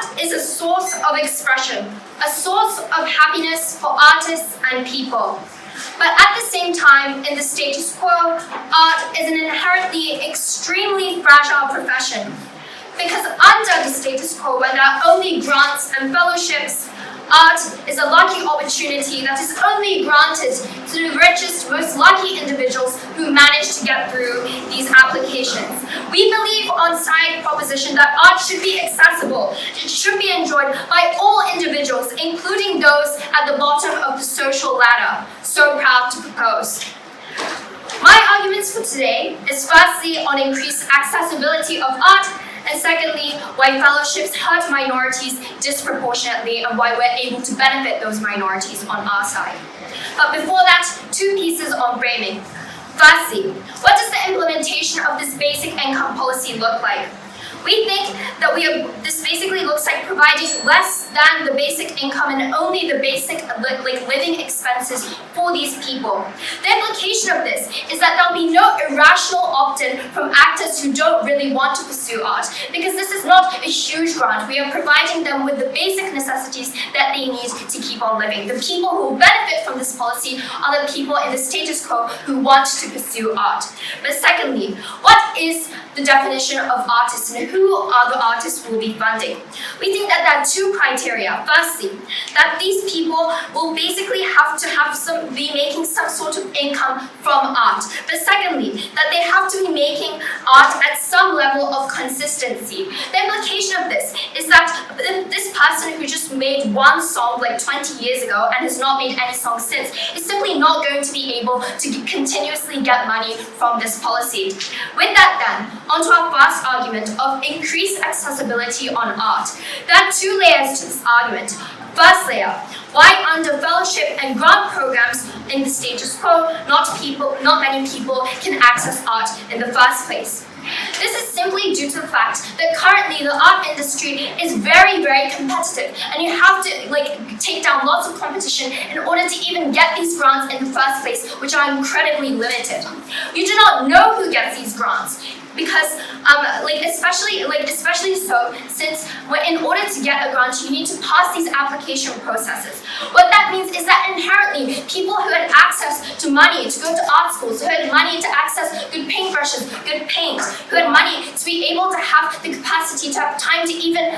Art is a source of expression, a source of happiness for artists and people. But at the same time, in the status quo, art is an inherently extremely fragile profession. Because under the status quo, where there are only grants and fellowships, art is a lucky opportunity that is only granted to the richest, most lucky individuals who manage to get through these applications. We believe on side proposition that art should be accessible. It should be enjoyed by all individuals, including those at the bottom of the social ladder. So proud to propose. My arguments for today is firstly on increased accessibility of art, and secondly, why fellowships hurt minorities disproportionately and why we're able to benefit those minorities on our side. But before that, two pieces on framing. Firstly, what does the implementation of this basic income policy look like? We think that this basically looks like providing less than the basic income and only the basic living expenses for these people. The implication of this is that there'll be no irrational opt-in from actors who don't really want to pursue art, because this is not a huge grant. We are providing them with the basic necessities that they need to keep on living. The people who benefit from this policy are the people in the status quo who want to pursue art. But secondly, what is the definition of artists and who are the artists who will be funding? We think that there are two criteria. Firstly, that these people will basically have to be making some sort of income from art. But secondly, that they have to be making art at some level of consistency. The implication of this is that this person who just made one song like 20 years ago and has not made any songs since is simply not going to be able to continuously get money from this policy. With that then, onto our first argument of increased accessibility on art. There are two layers to this argument. First layer, why under fellowship and grant programs in the status quo, not many people can access art in the first place. This is simply due to the fact that currently the art industry is very, very competitive, and you have to take down lots of competition in order to even get these grants in the first place, which are incredibly limited. You do not know who gets these grants, because especially so since in order to get a grant you need to pass these application processes. What that means is that inherently people who had access to money to go to art schools, who had money to access good paintbrushes, good paint, who had money to be able to have the capacity to have time to even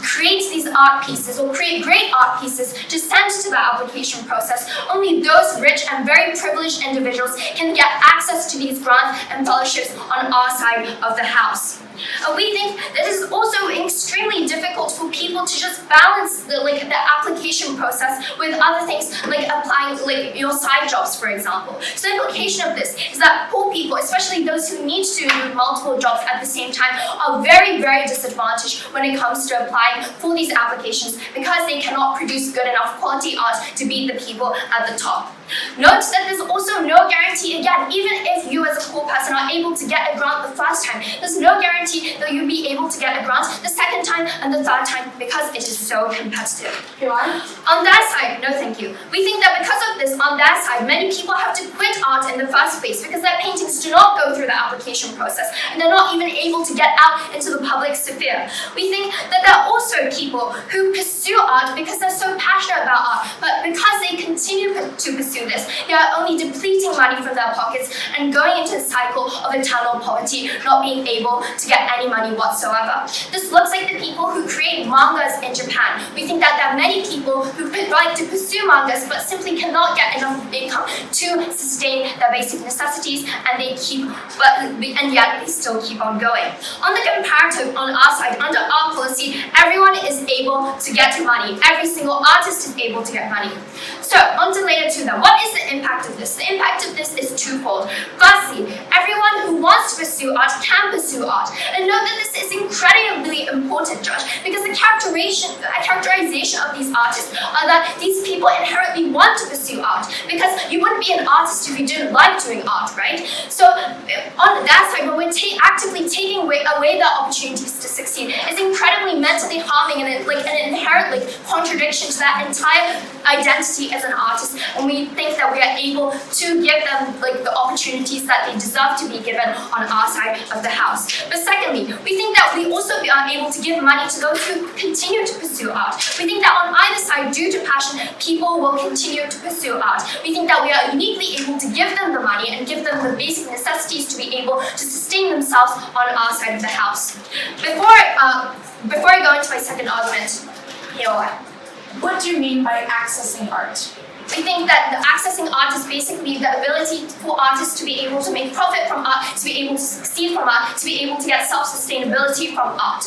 create these art pieces or create great art pieces to send to the application process, only those rich and very privileged individuals can get access to these grants and fellowships on our side of the house. We think that it is also extremely difficult for people to just balance the application process with other things like applying your side jobs, for example. So the implication of this is that poor people, especially those who need to do multiple jobs at the same time, are very, very disadvantaged when it comes to applying for these applications because they cannot produce good enough quality art to beat the people at the top. Note that there's also no guarantee, again, even if you as a poor person are able to get a grant the first time, there's no guarantee that you'll be able to get a grant the second time and the third time because it is so competitive. On their side, no thank you. We think that because of this, on their side, many people have to quit art in the first place because their paintings do not go through the application process and they're not even able to get out into the public sphere. We think that there are also people who pursue art because they're so passionate about art, but because they continue to pursue this, they are only depleting money from their pockets and going into a cycle of eternal poverty, not being able to get any money whatsoever. This looks like the people who create mangas in Japan. We think that there are many people who would like to pursue mangas but simply cannot get enough income to sustain their basic necessities, and yet they still keep on going. On the comparative, on our side, under our policy, everyone is able to get money. Every single artist is able to get money. So, on to layer 2 then. What is the impact of this? The impact of this is twofold. Firstly, everyone who wants to pursue art can pursue art. And note that this is incredibly important, Josh, because the characterization of these artists are that these people inherently want to pursue art, because you wouldn't be an artist if you didn't like doing art, right? So on that side, when we're actively taking away the opportunities to succeed, it's incredibly fundamentally harming and an inherent contradiction to that entire identity as an artist, and we think that we are able to give them the opportunities that they deserve to be given on our side of the house. But secondly, we think that we also are able to give money to those who continue to pursue art. We think that on either side, due to passion, people will continue to pursue art. We think that we are uniquely able to give them the money and give them the basic necessities to be able to sustain themselves on our side of the house. Before I go into my second argument, what do you mean by accessing art? We think that accessing art is basically the ability for artists to be able to make profit from art, to be able to succeed from art, to be able to get self-sustainability from art.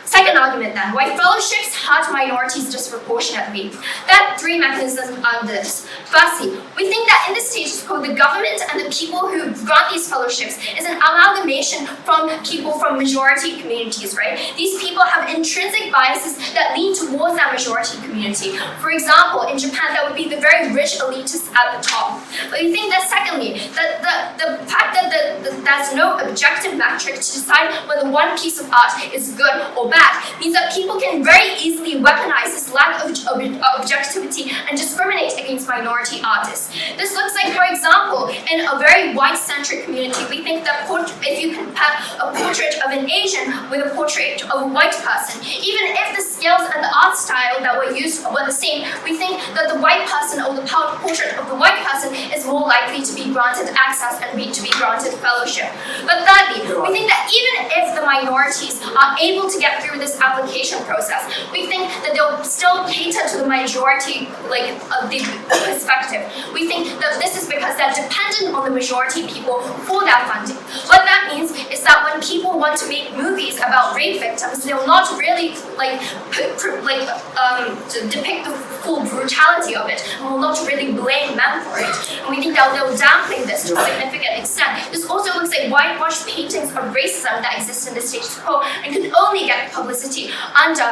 Second argument then, why fellowships hurt minorities disproportionately. There are three mechanisms on this. Firstly, we think that in the status quo, the government and the people who grant these fellowships is an amalgamation from people from majority communities, right? These people have intrinsic biases that lean towards that majority community. For example, in Japan, that would be the very rich elitists at the top. But we think that secondly, that the fact that there's no objective metric to decide whether one piece of art is good or bad means that people can very easily weaponize this lack of objectivity and discriminate against minority artists. This looks like, for example, in a very white-centric community, we think that if you compare a portrait of an Asian with a portrait of a white person, even if the scales and the art style that were used were the same, we think that the white person or the portrait of the white person is more likely to be granted access and to be granted fellowship. But thirdly, we think that even if the minorities are able to get through this application process, we think that they'll still cater to the majority of the perspective. We think that this is because they're dependent on the majority people for that funding. What that means is that when people want to make movies about rape victims, they'll not really depict the full brutality of it, and will not really blame men for it. And we think that they'll downplay this to a significant extent. This also looks like whitewashed paintings of racism that exist in the status quo and can only get publicity under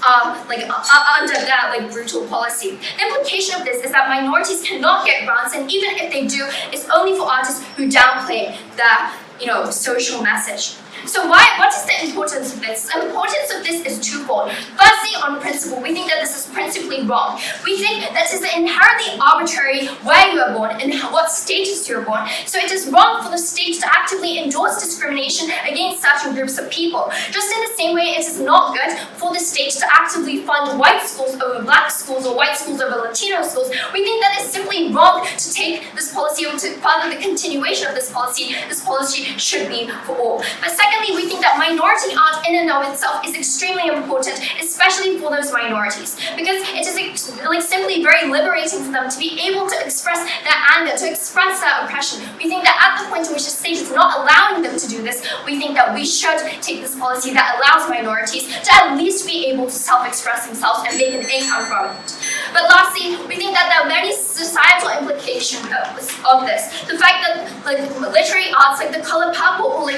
that brutal policy. The implication of this is that minorities cannot get grants, and even if they do, it's only for artists who downplay the social message. So what is the importance of this? The importance of this is twofold. Firstly, on principle, we think that this is principally wrong. We think that it is inherently arbitrary where you are born and what status you are born. So it is wrong for the state to actively endorse discrimination against certain groups of people. Just in the same way, it is not good for the state to actively fund white schools over black schools or white schools over Latino schools. We think that it's simply wrong to take this policy or to further the continuation of this policy. This policy should be for all. But secondly, we think that minority art in and of itself is extremely important, especially for those minorities, because it is simply very liberating for them to be able to express their anger, to express their oppression. We think that at the point in which the state is not allowing them to do this, we think that we should take this policy that allows minorities to at least be able to self-express themselves and make an income from it. But lastly, we think that there are many societal implications of this. The fact that literary arts like the color purple or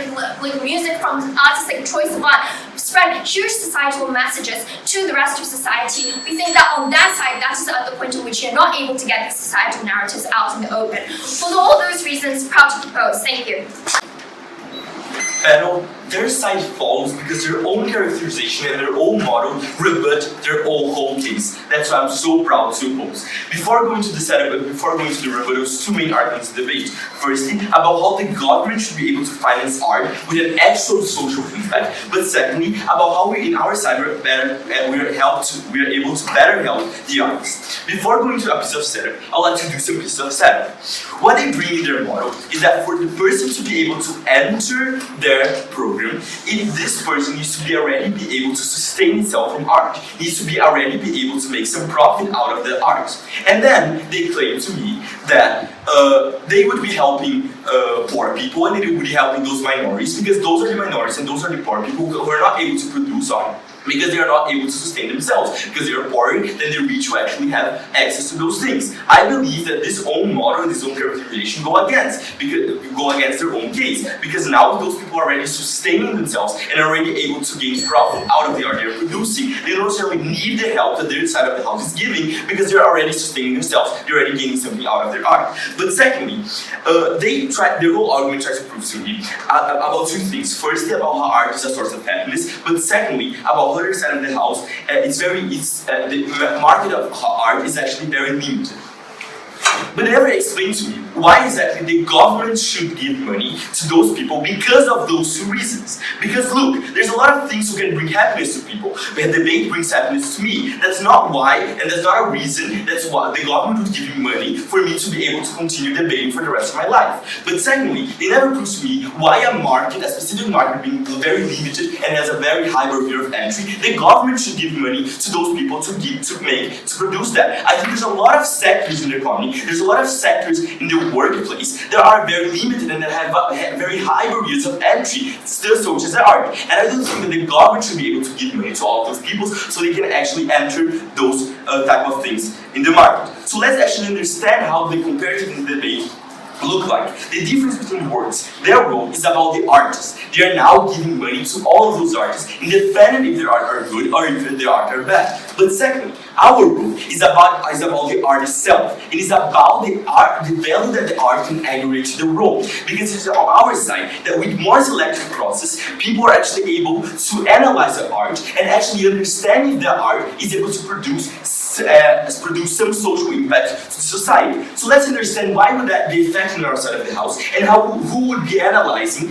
music from artists like Troye Sivan spread huge societal messages to the rest of society. We think that on that side, that is at the point at which you're not able to get these societal narratives out in the open. For all those reasons, proud to propose. Thank you. Panel, their side falls because their own characterization and their own model rebut their own whole case. That's why I'm so proud to oppose. Before going to the setup and before going to the rebuttals, two main arguments in debate. Firstly, about how the government should be able to finance art with an actual social impact. But secondly, about how we in our side we are able to better help the artists. Before going to a piece of setup, I'd like to do some pieces of setup. What they bring in their model is that for the person to be able to enter their program, this person needs to be already be able to sustain itself from art, needs to be already be able to make some profit out of the art. And then they claim to me that they would be helping poor people and they would be helping those minorities, because those are the minorities and those are the poor people who are not able to produce art, because they are not able to sustain themselves, because they are poorer than they reach to actually have access to those things. I believe that this own model, this own characterization go against their own case, because now those people are already sustaining themselves and already able to gain profit out of the art they're producing. They no don't necessarily need the help that their side of the house is giving because they're already sustaining themselves, they're already getting something out of their art. But secondly, their whole argument tries to prove to me about two things. Firstly, about how art is a source of happiness, but secondly, about other side of the house, the market of art is actually very limited. But they never explained to me why exactly the government should give money to those people because of those two reasons. Because look, there's a lot of things who can bring happiness to people. But debate brings happiness to me. That's not why, and that's not a reason, that's why the government would give me money for me to be able to continue debating for the rest of my life. But secondly, they never proved to me why a specific market being very limited and has a very high barrier of entry, the government should give money to those people to produce that. I think there's a lot of sectors in the economy, there's a lot of sectors in the workplace that are very limited and that have very high barriers of entry, still such as art. And I don't think that the government should be able to give money to all of those people so they can actually enter those type of things in the market. So let's actually understand how the comparative in the debate look like. The difference between words, their role is about the artists. They are now giving money to all of those artists, independent if their art are good or if their art are bad. But secondly, our role is about the art itself. It is about the value that the art can aggregate to the world. Because it's on our side that with more selective process, people are actually able to analyze the art and actually understand if the art is able to produce some social impact to society. So let's understand why would that be affecting our side of the house and who would be analyzing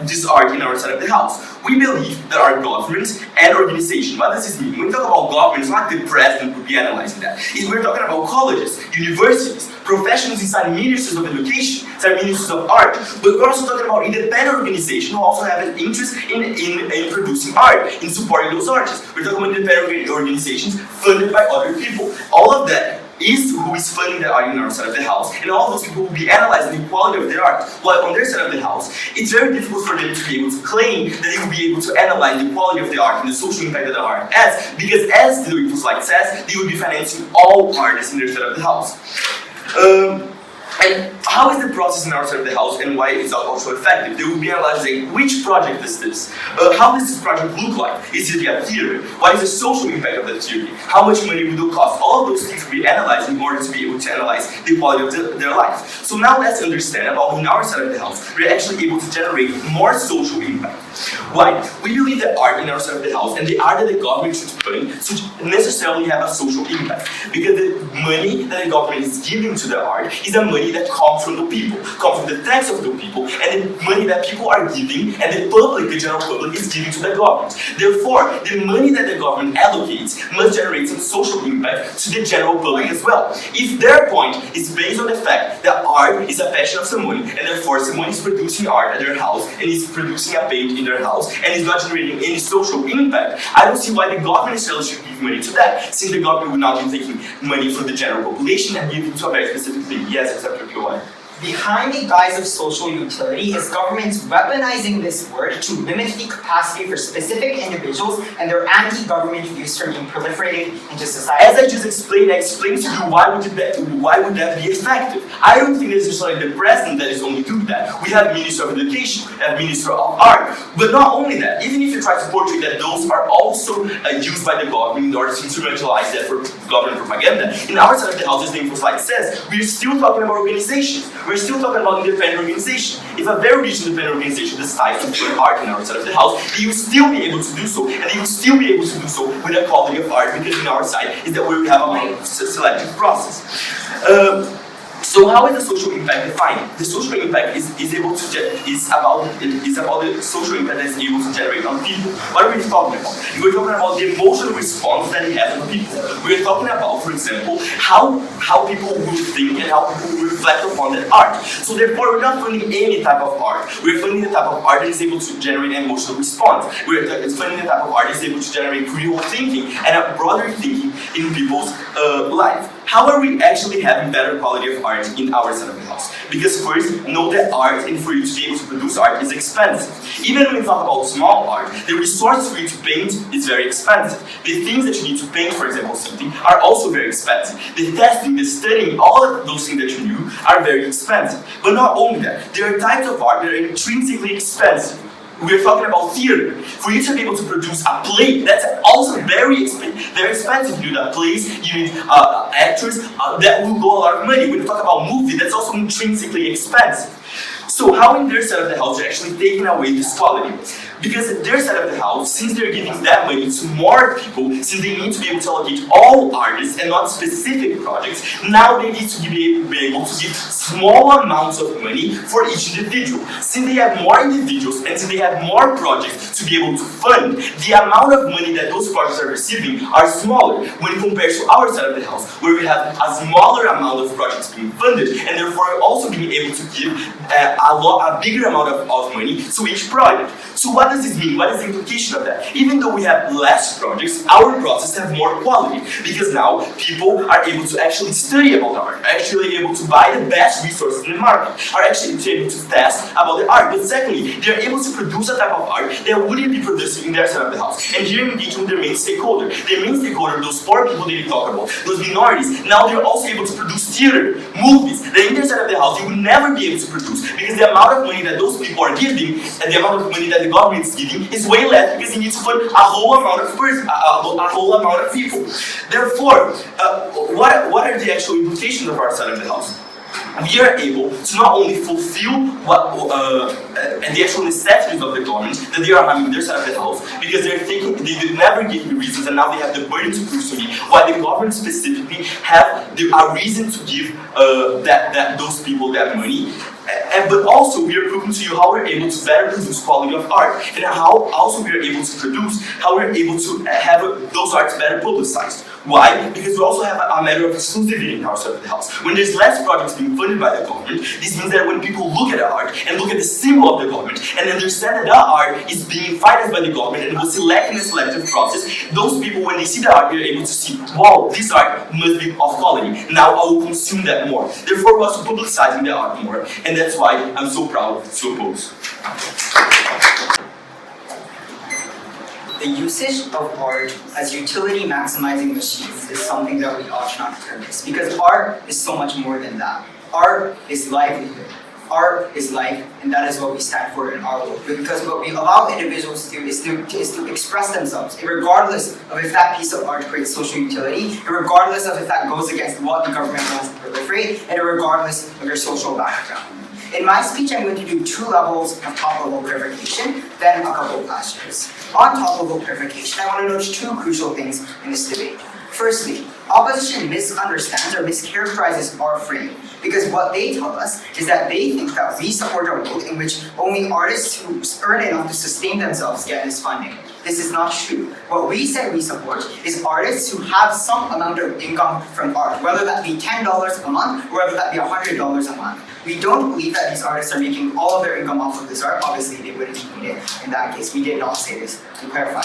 this art in our side of the house. We believe that our governments and organizations, what does this mean? When we talk about government, it's not the president would be analyzing that. We're talking about colleges, universities, professionals inside ministries of education, inside ministries of art, but we're also talking about independent organizations who also have an interest in producing art, in supporting those artists. We're talking about independent organizations funded by other people. All of that is who is funding the art in our side of the house, and all those people will be analyzing the quality of their art. While on their side of the house, it's very difficult for them to be able to claim that they will be able to analyze the quality of the art and the social impact that the art has, because as the Rebuttal slide says, they will be financing all artists in their side of the house. And how is the process in our side of the house and why it's also effective? They will be analyzing which project is this? How does this project look like? Is it a theory? What is the social impact of that theory? How much money will it cost? All of those things will be analyzed in order to be able to analyze the quality of their life. So now let's understand about in our side of the house, we're actually able to generate more social impact. Why? We believe that art in our side of the house and the art that the government should fund should necessarily have a social impact. Because the money that the government is giving to the art is the money that comes from the people, comes from the tax of the people, and the money that people are giving and the public, the general public, is giving to the government. Therefore, the money that the government allocates must generate some social impact to the general public as well. If their point is based on the fact that art is a passion of someone, and therefore someone is producing art at their house and is producing a paint in their house and is not generating any social impact, I don't see why the government itself should give money to that, since the government would not be taking money from the general population and giving to a very specific thing. Yes, except for QI. Behind the guise of social utility is governments weaponizing this word to limit the capacity for specific individuals and their anti-government views from being proliferated into society. As I just explained, I explained to you why would that be effective. I don't think it's just like the president that is only doing that. We have Minister of Education, we have Minister of Art. But not only that, even if you try to portray that those are also used by the government in order to instrumentalize that for government propaganda, in our side of the house, as the info slide says, we're still talking about organizations. We're still talking about independent organization. If a very rich independent organization decides to put art in our side of the house, they will still be able to do so, and they will still be able to do so with a quality of art, because in our side is that we have a selective process. So how is the social impact defined? The social impact is about the social impact that is able to generate on people. What are we talking about? We're talking about the emotional response that it has on people. We're talking about, for example, how people will think and how people will reflect upon that art. So therefore, we're not funding any type of art. We're funding the type of art that is able to generate an emotional response. We're funding the type of art that is able to generate critical thinking and a broader thinking in people's life. How are we actually having better quality of art in our side of the house? Because first, know that art, and for you to be able to produce art, is expensive. Even when we talk about small art, the resources for you to paint is very expensive. The things that you need to paint, for example, something, are also very expensive. The testing, the studying, all of those things that you do are very expensive. But not only that, there are types of art that are intrinsically expensive. we're talking about theater. For you to be able to produce a play, that's also very expensive. You need plays, you need actors, that will go a lot of money. When you talk about movie, that's also intrinsically expensive. So how in their side of the house they're actually taking away this quality? Because in their side of the house, since they're giving that money to more people, since they need to be able to allocate all artists and not specific projects, now they need to be able to give small amounts of money for each individual. Since they have more individuals and since they have more projects to be able to fund, the amount of money that those projects are receiving are smaller when compared to our side of the house, where we have a smaller amount of projects being funded and therefore also being able to give a bigger amount of money to each project. So what does this mean? What is the implication of that? Even though we have less projects, our process have more quality, because now people are able to actually study about art, are actually able to buy the best resources in the market, are actually able to test about the art. But secondly, they're able to produce a type of art that wouldn't be produced in their side of the house. And here engaging with their main stakeholder. Their main stakeholder, those poor people that you talk about, those minorities, now they're also able to produce theater, movies, that in their side of the house they would never be able to produce, because the amount of money that those people are giving and the amount of money that the government is giving is way less, because they need to fund a whole amount of people. Therefore, what are the actual implications of our side of the house? We are able to not only fulfill the actual necessities of the government that they are having in their side of the house, because they're thinking they did never give me reasons and now they have the burden to prove to me why the government specifically have a reason to give those people that money. But also we are proving to you how we're able to better produce quality of art, and how also we are able to produce, how we're able to have those arts better publicized. Why? Because we also have a matter of exclusivity in our side of the house. When there's less projects being funded by the government, this means that when people look at the art and look at the symbol of the government and understand that that art is being financed by the government and was selected in a selective process, those people, when they see the art, they're able to see, wow, this art must be of quality. Now I will consume that more. Therefore, we're also publicizing the art more, and that's why I'm so proud to oppose. The usage of art as utility maximizing machines is something that we ought not practice, because art is so much more than that. Art is livelihood. Art is life, and that is what we stand for in our world. Because what we allow individuals to do is to express themselves, regardless of if that piece of art creates social utility, regardless of if that goes against what the government wants to proliferate, and regardless of your social background. In my speech, I'm going to do 2 levels of top-level clarification, then a couple of postures. On top-level clarification, I want to note 2 crucial things in this debate. Firstly, opposition misunderstands or mischaracterizes our frame, because what they tell us is that they think that we support a world in which only artists who earn enough to sustain themselves get this funding. This is not true. What we say we support is artists who have some amount of income from art, whether that be $10 a month or whether that be $100 a month. We don't believe that these artists are making all of their income off of this art. Obviously, they wouldn't need it in that case. We did not say this, to clarify.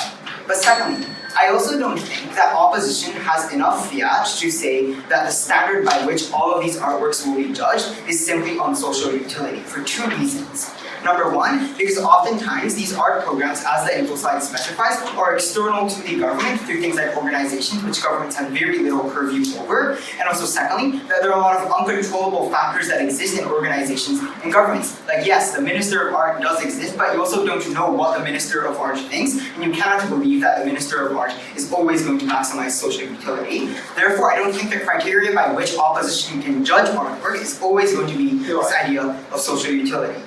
But secondly, I also don't think that opposition has enough fiat to say that the standard by which all of these artworks will be judged is simply on social utility, for 2 reasons. Number 1, because oftentimes these art programs, as the info slide specifies, are external to the government through things like organizations, which governments have very little purview over. And also secondly, that there are a lot of uncontrollable factors that exist in organizations and governments. Like yes, the Minister of Art does exist, but you also don't know what the Minister of Art thinks, and you cannot believe that the Minister of Art is always going to maximize social utility. Therefore, I don't think the criteria by which opposition can judge artwork is always going to be this idea of social utility.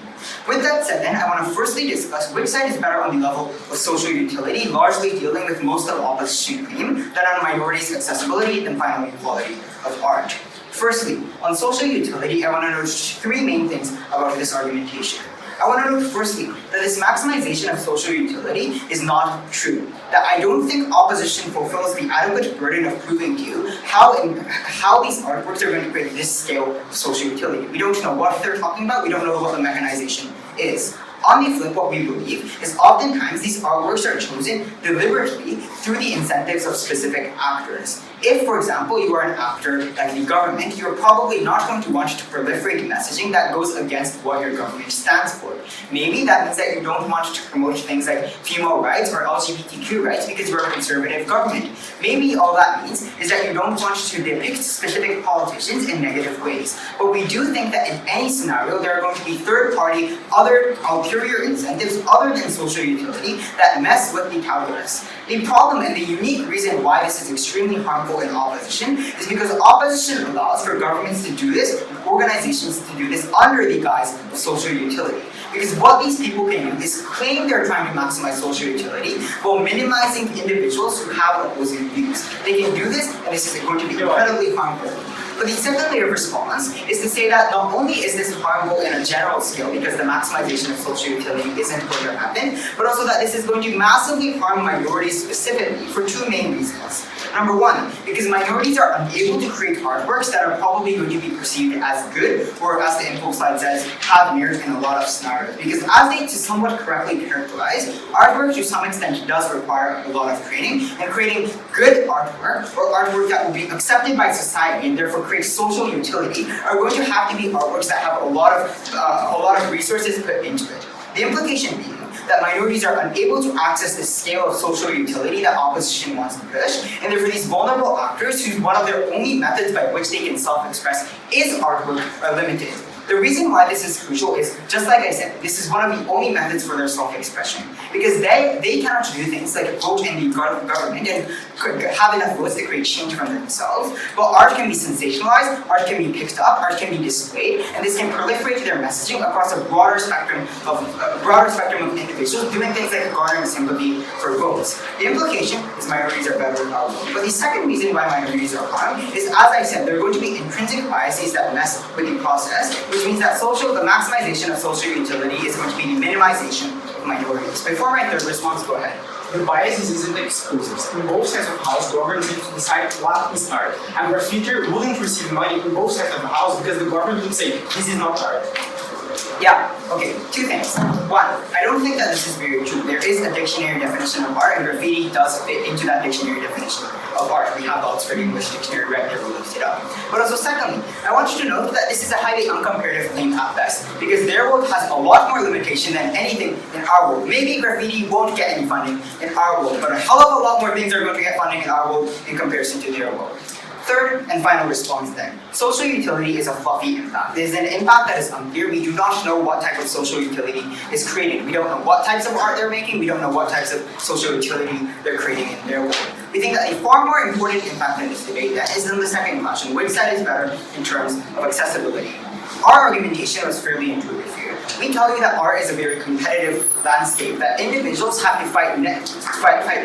With that said then, I want to firstly discuss which side is better on the level of social utility, largely dealing with most of opposition claim, then on minorities' accessibility, then finally quality of art. Firstly, on social utility, I want to note 3 main things about this argumentation. I want to note firstly that this maximization of social utility is not true. That I don't think opposition fulfills the adequate burden of proving to you how these artworks are going to create this scale of social utility. We don't know what they're talking about, we don't know what the mechanization is. On the flip, what we believe is oftentimes these artworks are chosen deliberately through the incentives of specific actors. If, for example, you are an actor like the government, you're probably not going to want to proliferate messaging that goes against what your government stands for. Maybe that means that you don't want to promote things like female rights or LGBTQ rights because you're a conservative government. Maybe all that means is that you don't want to depict specific politicians in negative ways. But we do think that in any scenario, there are going to be third-party, other ulterior incentives other than social utility that mess with the calculus. The problem and the unique reason why this is extremely harmful in opposition is because opposition allows for governments to do this, organizations to do this under the guise of social utility. Because what these people can do is claim they're trying to maximize social utility while minimizing individuals who have opposing views. They can do this, and this is going to be incredibly harmful. But the second layer of response is to say that not only is this harmful in a general scale because the maximization of social utility isn't going to happen, but also that this is going to massively harm minorities specifically for two main reasons. Number one, because minorities are unable to create artworks that are probably going to be perceived as good, or as the info slide says, have merit in a lot of scenarios. Because as they to somewhat correctly characterize, artwork to some extent does require a lot of training, and creating good artwork, or artwork that will be accepted by society and therefore create social utility, are going to have to be artworks that have a lot of resources put into it. The implication being that minorities are unable to access the scale of social utility that opposition wants to push, and therefore these vulnerable actors, whose one of their only methods by which they can self-express is artwork, are limited. The reason why this is crucial is, just like I said, this is one of the only methods for their self-expression. Because they cannot do things like vote in the government and have enough votes to create change from themselves. But art can be sensationalized, art can be picked up, art can be displayed, and this can proliferate their messaging across a broader spectrum of individuals doing things like garnering sympathy for votes. The implication is minorities are better in our world. But the second reason why minorities are harmed is, as I said, there are going to be intrinsic biases that mess with the process, which means that the maximization of social utility is going to be the minimization of minorities. Before my third response, go ahead. The biases isn't exclusive. In both sides of the house, government needs to decide what is art. And graffiti wouldn't receive money in both sides of the house because the government would say, this is not art. Yeah, okay, two things. One, I don't think that this is very true. There is a dictionary definition of art, and graffiti does fit into that dictionary definition of art. We have the Oxford English Dictionary right here, we looked it up. But also secondly, I want you to note that this is a highly uncomparative claim at best, because their world has a lot more limitation than anything in our world. Maybe graffiti won't get any funding in our world, but a hell of a lot more things are going to get funding in our world in comparison to their world. Third and final response then. Social utility is a fluffy impact. It is an impact that is unclear. We do not know what type of social utility is created. We don't know what types of art they're making. We don't know what types of social utility they're creating in their world. We think that a far more important impact in this debate that is in the second question, which side is better in terms of accessibility. Our argumentation was fairly intuitive here. We tell you that art is a very competitive landscape, that individuals have to fight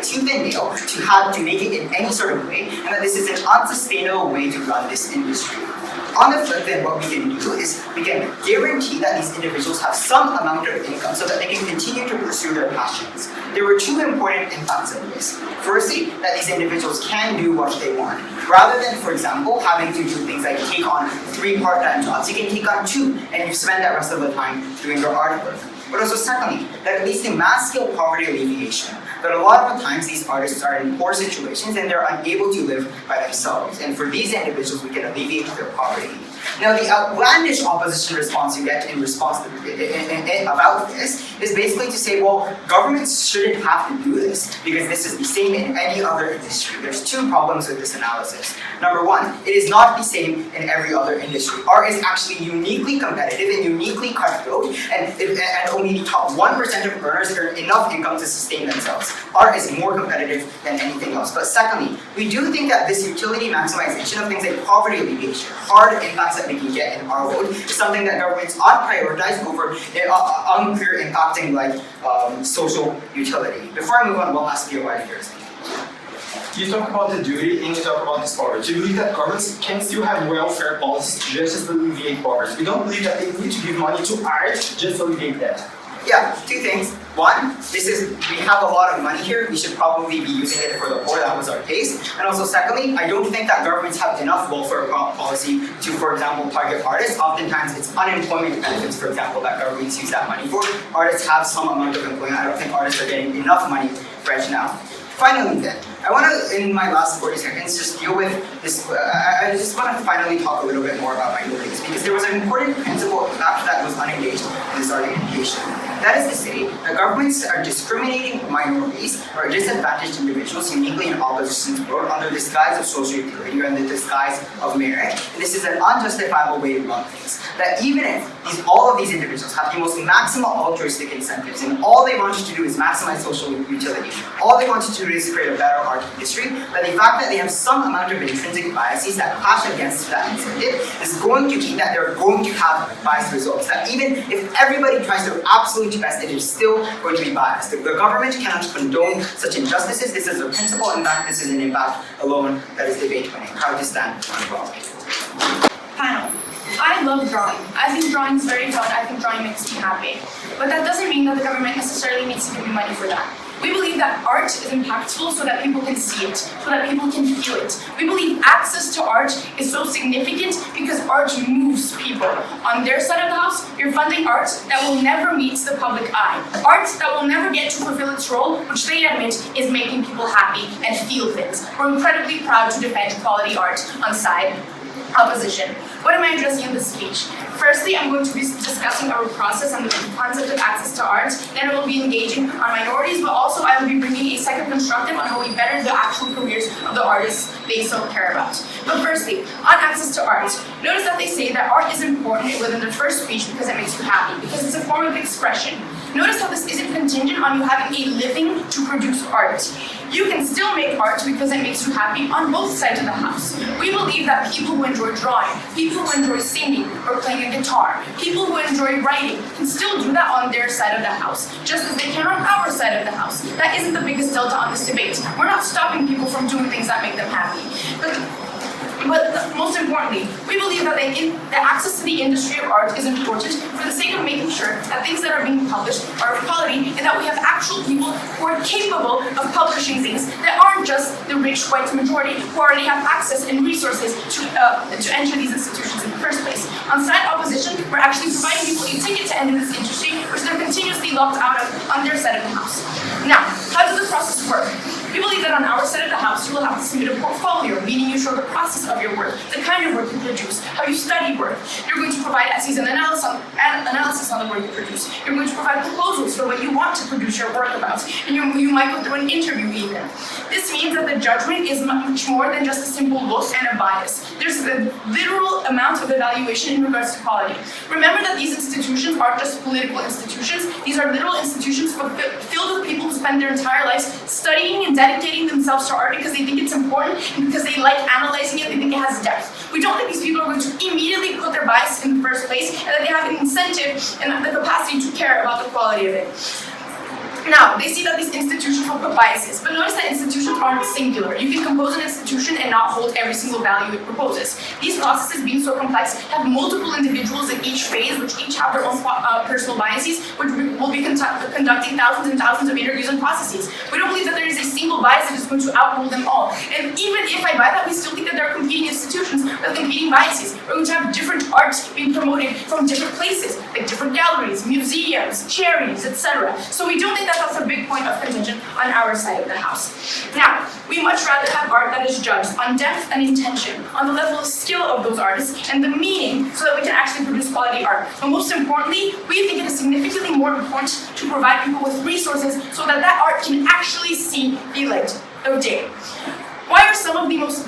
tooth and nail to make it in any sort of way, and that this is an unsustainable way to run this industry. On the flip, then, what we can do is we can guarantee that these individuals have some amount of income so that they can continue to pursue their passions. There were two important impacts of this. Firstly, that these individuals can do what they want. Rather than, for example, having to do things like take on 3 part-time jobs, you can take on 2, and you spend that rest of the time doing your artwork. But also secondly, that it leads to mass-scale poverty alleviation. That a lot of the times these artists are in poor situations and they're unable to live by themselves. And for these individuals, we can alleviate their poverty. Now, the outlandish opposition response you get in response to, about this is basically to say, well, governments shouldn't have to do this because this is the same in any other industry. There's 2 problems with this analysis. Number 1, it is not the same in every other industry. Art is actually uniquely competitive and uniquely cutthroat, and only the top 1% of earners earn enough income to sustain themselves. Art is more competitive than anything else. But secondly, we do think that this utility maximization of things like poverty alleviation, hard impacts that we can get in our world, is something that governments ought to prioritize over unclear impacting like social utility. Before I move on, one last POI here. You talk about the duty and you talk about this poverty. Do you believe that governments can still have welfare policies just to alleviate poverty? We don't believe that they need to give money to art just to alleviate that. Yeah, 2 things. One, we have a lot of money here. We should probably be using it for the poor. That was our case. And also, secondly, I don't think that governments have enough welfare policy to, for example, target artists. Oftentimes, it's unemployment benefits, for example, that governments use that money for. Artists have some amount of employment. I don't think artists are getting enough money right now. Finally then, I want to, in my last 40 seconds, just deal with this. I just want to finally talk a little bit more about minorities, because there was an important principle after that was unengaged in this argumentation. That is to say, that governments are discriminating minorities or disadvantaged individuals uniquely in opposition to growth under the disguise of social utility or under the disguise of merit. And this is an unjustifiable way to run things. That even if all of these individuals have the most maximal altruistic incentives and all they wanted to do is maximize social utility, all they wanted to do is create a better art industry, but the fact that they have some amount of intrinsic biases that clash against that incentive is going to keep that they're going to have biased results. That even if everybody tries their absolute best, it is still going to be biased. The government cannot condone such injustices. This is a principle. In fact, this is an impact alone that is debate winning. Proud to stand on well. Panel. I love drawing. I think drawing is very fun. I think drawing makes me happy. But that doesn't mean that the government necessarily needs to give me money for that. We believe that art is impactful so that people can see it, so that people can feel it. We believe access to art is so significant because art moves people. On their side of the house, you're funding art that will never meet the public eye. Art that will never get to fulfill its role, which they admit is making people happy and feel things. We're incredibly proud to defend quality art on side opposition. What am I addressing in this speech? Firstly, I'm going to be discussing our process and the concept of access to art. Then I will be engaging on minorities, but also I will be bringing a second constructive on how we better the actual careers of the artists they so care about. But firstly, on access to art, notice that they say that art is important within their first speech because it makes you happy, because it's a form of expression. Notice how this isn't contingent on you having a living to produce art. You can still make art because it makes you happy on both sides of the house. We believe that people who enjoy drawing, people who enjoy singing or playing a guitar, people who enjoy writing can still do that on their side of the house, just as they can on our side of the house. That isn't the biggest delta on this debate. We're not stopping people from doing things that make them happy. But most importantly, we believe that the access to the industry of art is important for the sake of making sure that things that are being published are of quality and that we have actual people who are capable of publishing things that aren't just the rich white majority who already have access and resources to enter these institutions in the first place. On side opposition, we're actually providing people a ticket to enter this industry, which they're continuously locked out of on their side of the house. Now, how does the process work? We believe that on our side of the house, you will have to submit a portfolio, meaning you show the process of your work, the kind of work you produce, how you study work. You're going to provide essays and analysis on the work you produce. You're going to provide proposals for what you want to produce your work about, and you might go through an interview even. This means that the judgment is much more than just a simple look and a bias. There's a literal amount of evaluation in regards to quality. Remember that these institutions aren't just political institutions. These are literal institutions filled with people who spend their entire lives studying and dedicating themselves to art because they think it's important and because they like analyzing it, they think it has depth. We don't think these people are going to immediately put their bias in the first place and that they have an incentive and the capacity to care about the quality of it. Now, they see that these institutions will put biases, but notice that institutions aren't singular. You can compose an institution and not hold every single value it proposes. These processes, being so complex, have multiple individuals in each phase, which each have their own personal biases, which will be conducting thousands and thousands of interviews and processes. We don't believe that there is a single bias that is going to outrule them all. And even if I buy that, we still think that there are competing institutions with competing biases. We're going to have different arts being promoted from different places, like different galleries, museums, charities, etc. So we don't think that that's a big point of contention on our side of the house. Now, we much rather have art that is judged on depth and intention, on the level of skill of those artists, and the meaning, so that we can actually produce quality art. But most importantly, we think it is significantly more important to provide people with resources so that that art can actually see the light of day. Why are some of the most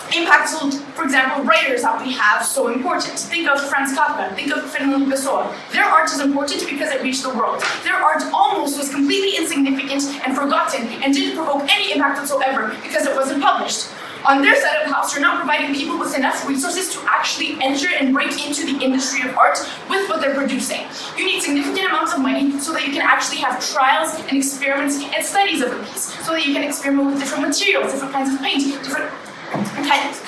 impactful, for example, writers that we have so important? Think of Franz Kafka, think of Fernando Pessoa. Their art is important because it reached the world. Their art almost was completely insignificant and forgotten and didn't provoke any impact whatsoever because it wasn't published. On their side of the house, you're not providing people with enough resources to actually enter and break into the industry of art with what they're producing. You need significant amounts of money so that you can actually have trials and experiments and studies of the piece, so that you can experiment with different materials, different kinds of paint, different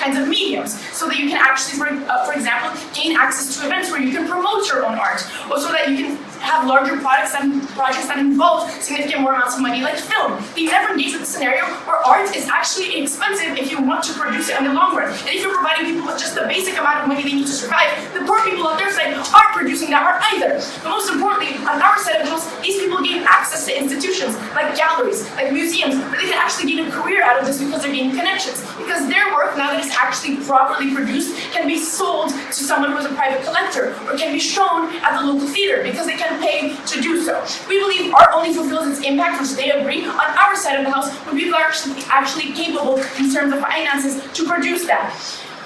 kinds of mediums, so that you can actually, for example, gain access to events where you can promote your own art, or so that you can have larger projects that involve significant more amounts of money, like film. They never engage with a scenario where art is actually expensive if you want to produce it in the long run. And if you're providing people with just the basic amount of money they need to survive, the poor people on their side aren't producing that art either. But most importantly, on our side of the house, these people gain access to institutions like galleries, like museums, where they can actually gain a career out of this because they're gaining connections. Because their work, now that it's actually properly produced, can be sold to someone who is a private collector, or can be shown at the local theater because they can pay to do so. We believe art only fulfills its impact, which they agree, on our side of the house when people are actually capable in terms of finances to produce that.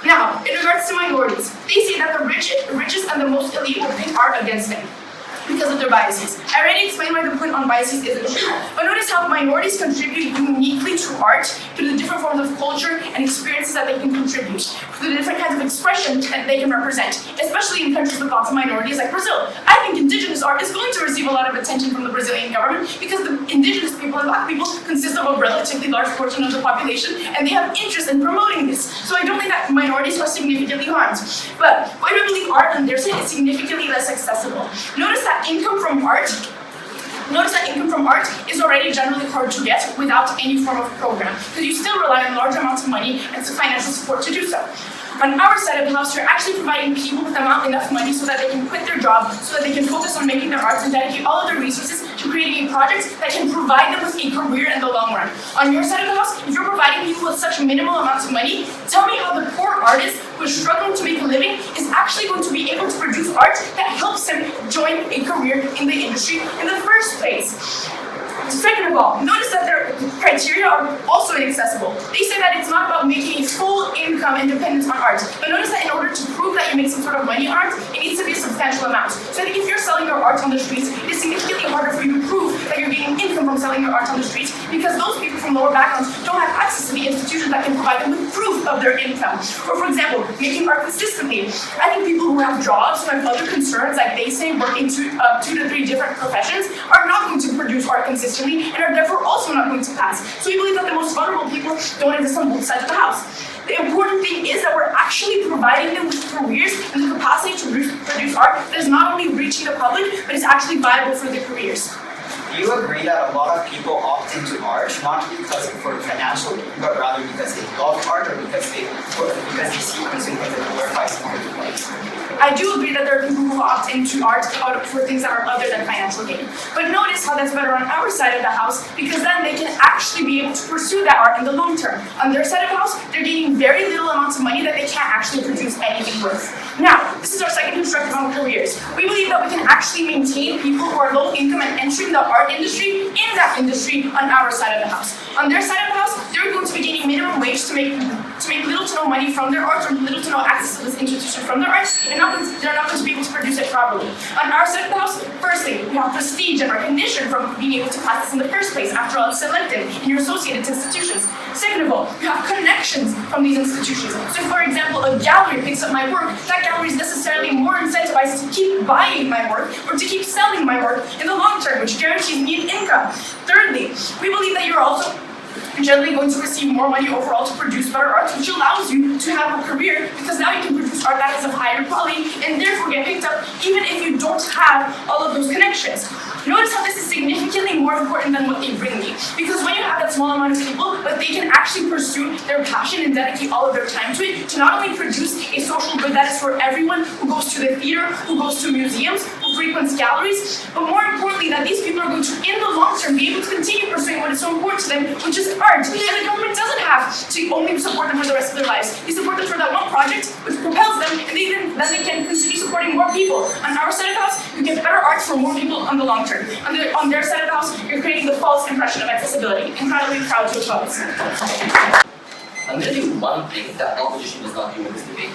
Now, in regards to minorities, they say that the richest and the most elite will pick art against them because of their biases. I already explained why the point on biases isn't true, but notice how minorities contribute uniquely to art through the different forms of culture and experiences that they can contribute, through the different kinds of expression that they can represent, especially in countries with lots of minorities like Brazil. I think indigenous art is going to receive a lot of attention from the Brazilian government because the indigenous people and black people consist of a relatively large portion of the population, and they have interest in promoting this. So I don't think that minorities are significantly harmed. But why do I believe art on their side is significantly less accessible? Notice that income from art is already generally hard to get without any form of program, because you still rely on large amounts of money and financial support to do so. On our side of the house, you're actually providing people with enough money so that they can quit their job, so that they can focus on making their art and dedicate all of their resources to creating a project that can provide them with a career in the long run. On your side of the house, if you're providing people with such minimal amounts of money, tell me how the poor artist who is struggling to make a living is actually going to be able to produce art that helps him join a career in the industry in the first place. Second of all, notice that their criteria are also inaccessible. They say that it's not about making a full income independence on art, but notice that in order to prove that you make some sort of money on art, it needs to be a substantial amount. So I think if you're selling your art on the streets, it is significantly harder for you to prove that you're getting income from selling your art on the streets, because those people from lower backgrounds don't have access to the institutions that can provide them with proof of their income. Or for example, making art consistently. I think people who have jobs, who have other concerns, like they say working 2 to 3 different professions, are not going to produce art consistently and are therefore also not going to pass. So we believe that the most vulnerable people don't exist on both sides of the house. The important thing is that we're actually providing them with careers and the capacity to produce art that is not only reaching the public, but is actually viable for their careers. Do you agree that a lot of people opt into art not because for financial gain, but rather because they love art, or because they see consuming as a glorified art? I do agree that there are people who opt into art for things that are other than financial gain. But notice how that's better on our side of the house, because then they can actually be able to pursue that art in the long term. On their side of the house, they're gaining very little amounts of money that they can't actually produce anything worth. Now, this is our second constructive on careers. We believe that we can actually maintain people who are low income and entering the art industry in that industry on our side of the house. On their side of the house, they're going to be gaining minimum wage to make little to no money from their art, or little to no access to this institution from their art, and they're not going to be able to produce it properly. On our side of the house, firstly, we have prestige and recognition from being able to pass this in the first place. After all, it's selective and you're associated to institutions. Second of all, you have connections from these institutions. So for example, a gallery picks up my work, that gallery is necessarily more incentivized to keep buying my work or to keep selling my work in the long term, which guarantees me an income. Thirdly, we believe that you're also generally going to receive more money overall to produce better art, which allows you to have a career, because now you can produce art that is of higher quality and therefore get picked up even if you don't have all of those connections. Notice how this is significantly more important than what they bring me, because when you have that small amount of people, but they can actually pursue their passion and dedicate all of their time to it, to not only produce a social good that is for everyone who goes to the theater, who goes to museums, who frequents galleries, but more importantly, that these people are going to, in the long term, be able to continue pursuing what is so important to them, which is art. And the government doesn't have to only support them for the rest of their lives. They support them for that one project, which propels them, and then they can continue supporting more people. On our side of the house, you get better art for more people on the long term. On their side of the house, you're creating the false impression of accessibility. Incredibly proud to oppose. I'm going to do one thing that opposition does not do in this debate.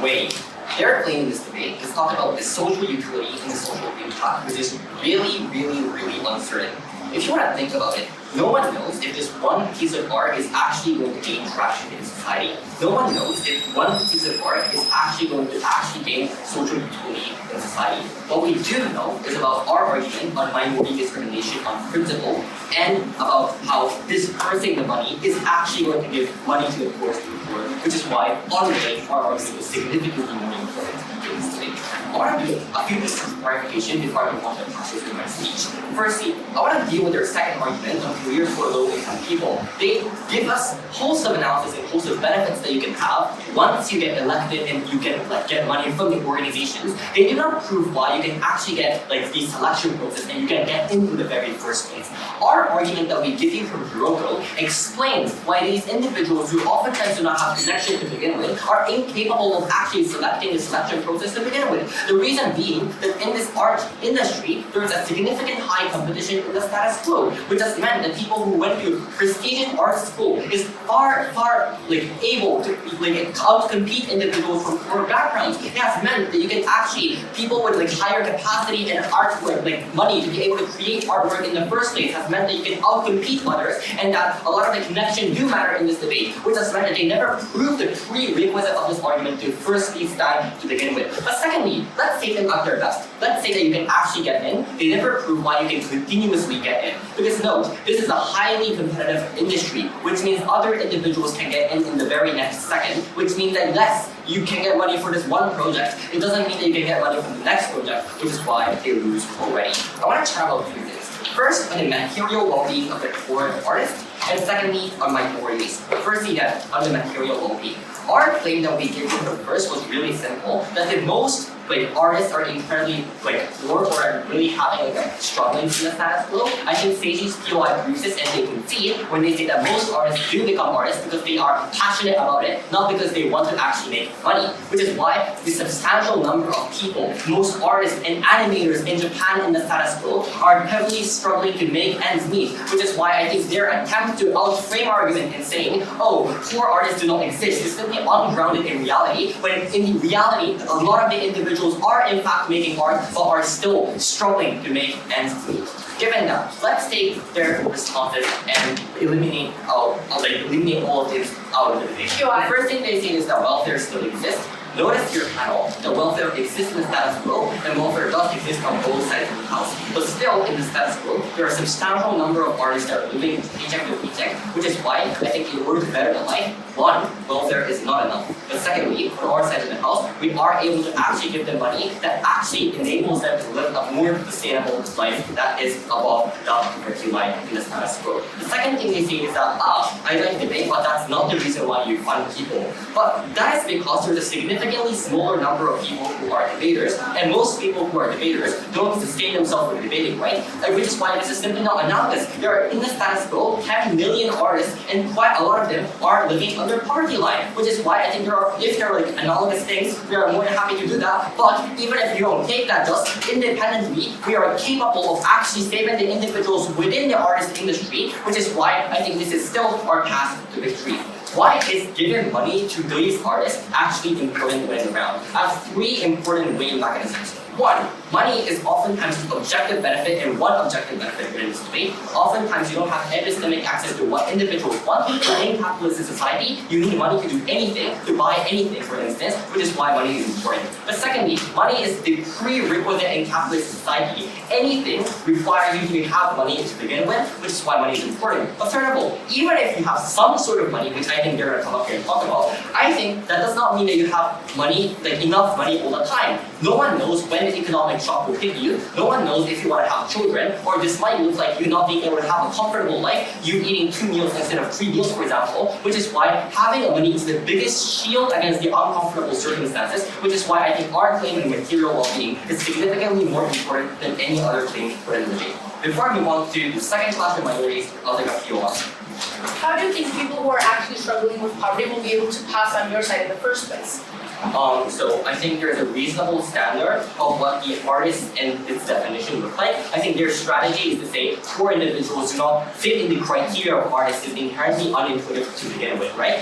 Wait, their claim in this debate is talk about the social utility and the social impact, which is really, really, really uncertain. If you want to think about it, no one knows if this one piece of art is actually going to gain traction in society. No one knows if one piece of art is actually going to gain social utility in society. What we do know is about our argument on minority discrimination on principle, and about how dispersing the money is actually going to give money to the poorest of the poor, which is why, on the way, our argument is significantly more important in this debate. I want to do a few pieces of clarification before I move on to the passage of my speech. Firstly, I want to deal with their second argument on careers for low-income people. They give us host of analysis and host of benefits that you can have once you get elected and you can get money from the organizations. They do not prove why you can actually get the selection process and you can get into the very first place. Our argument that we give you from Bureau explains why these individuals who oftentimes do not have connection to begin with are incapable of actually selecting the selection process to begin with. The reason being that in this art industry, there is a significant high competition in the status quo, which has meant that people who went to prestigious art school is far able to out-compete individuals from poor backgrounds. It has meant that you can actually, people with higher capacity and art money to be able to create artwork in the first place has meant that you can out-compete others, and that a lot of the connections do matter in this debate, which has meant that they never proved the prerequisite of this argument to firstly stand to begin with. But secondly, let's take them at their best. Let's say that you can actually get in. They never prove why you can continuously get in. Because note, this is a highly competitive industry, which means other individuals can get in the very next second, which means that yes, you can get money for this one project. It doesn't mean that you can get money from the next project, which is why they lose already. I want to chat about two things. First, on the material well-being of the poor artist, and secondly, on minorities. Firstly, then, on the material well-being. Our claim that we gave you first was really simple, that the most artists are incredibly poor or are really having struggling in the status quo. I think Seiji's POI proves this, and they can see it when they say that most artists do become artists because they are passionate about it, not because they want to actually make money. Which is why the substantial number of people, most artists and animators in Japan in the status quo, are heavily struggling to make ends meet. Which is why I think their attempt to outframe argument in saying, oh, poor artists do not exist, is simply ungrounded in reality, when in reality, a lot of the individuals are in fact making art, but are still struggling to make ends meet. Given that, let's take their responses and eliminate all of this out of the debate. The first thing they say is that welfare still exists. Notice your panel, that welfare exists in the status quo, and welfare does exist on both sides of the house. But still, in the status quo, there are a substantial number of artists that are living paycheck to paycheck, which is why I think in order to better the life, one, welfare is not enough. But secondly, on our side of the house, we are able to actually give them money that actually enables them to live a more sustainable life that is above the poverty line in the status quo. The second thing they say is that, I like debate, but that's not the reason why you fund people. But that is because there's a significantly smaller number of people who are debaters, and most people who are debaters don't sustain themselves with debating, right? Which is why this is simply not analogous. There are in the status quo 10 million artists, and quite a lot of them are living under poverty line, which is why I think if there are analogous things, we are more than happy to do that. But even if you don't take that just independently, we are capable of actually saving the individuals within the artist industry, which is why I think this is still our path to victory. Why is giving money to these artists actually important when around? I have three important weighing mechanisms. One, money is oftentimes an objective benefit, and one objective benefit within this debate. Oftentimes you don't have epistemic access to what individuals want. But in capitalist society, you need money to do anything, to buy anything, for instance, which is why money is important. But secondly, money is the prerequisite in capitalist society. Anything requires you to have money to begin with, which is why money is important. But third of all, even if you have some sort of money, which I think they're going to come up here and talk about, I think that does not mean that you have money, enough money all the time. No one knows when the economic shock will hit you. No one knows if you want to have children, or this might look like you not being able to have a comfortable life, you eating 2 meals instead of 3 meals, for example, which is why having money is the biggest shield against the uncomfortable circumstances, which is why I think our claim in material well-being is significantly more important than any other claim for the debate. Before I move on to the second class of minorities, I'll take a few off. How do you think people who are actually struggling with poverty will be able to pass on your side in the first place? So I think there's a reasonable standard of what the artist and its definition look like. I think their strategy is to say poor individuals do not fit in the criteria of artists is inherently unintuitive to begin with, right?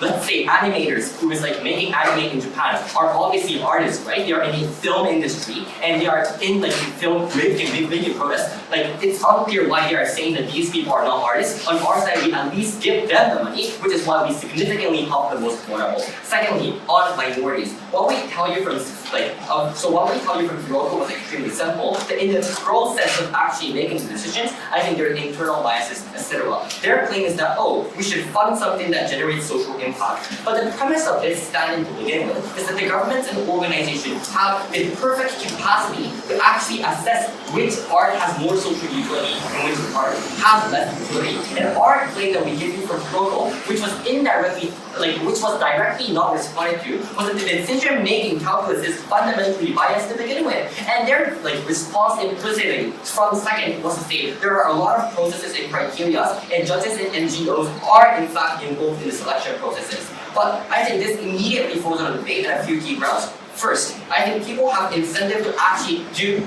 Let's say animators who is making anime in Japan are obviously artists, right? They are in the film industry and they are in film making progress. It's unclear why they are saying that these people are not artists. On our side, we at least give them the money, which is why we significantly help the most vulnerable. Secondly, on minorities, what we tell you from So what we tell you from Hiroko was extremely simple. That in the process of actually making the decisions, I think there are internal biases, etc. Their claim is that, we should fund something that generates social impact. But the premise of this standing to begin with is that the governments and organizations have the perfect capacity to actually assess which art has more social utility and which art has less utility. And our claim that we give you from Hiroko, which was directly not responded to, was that the decision-making calculus is fundamentally biased to begin with. And their response implicitly from second was to say there are a lot of processes and criteria, and judges and NGOs are in fact involved in the selection processes. But I think this immediately falls on a debate and a few key grounds. First, I think people have incentive to actually do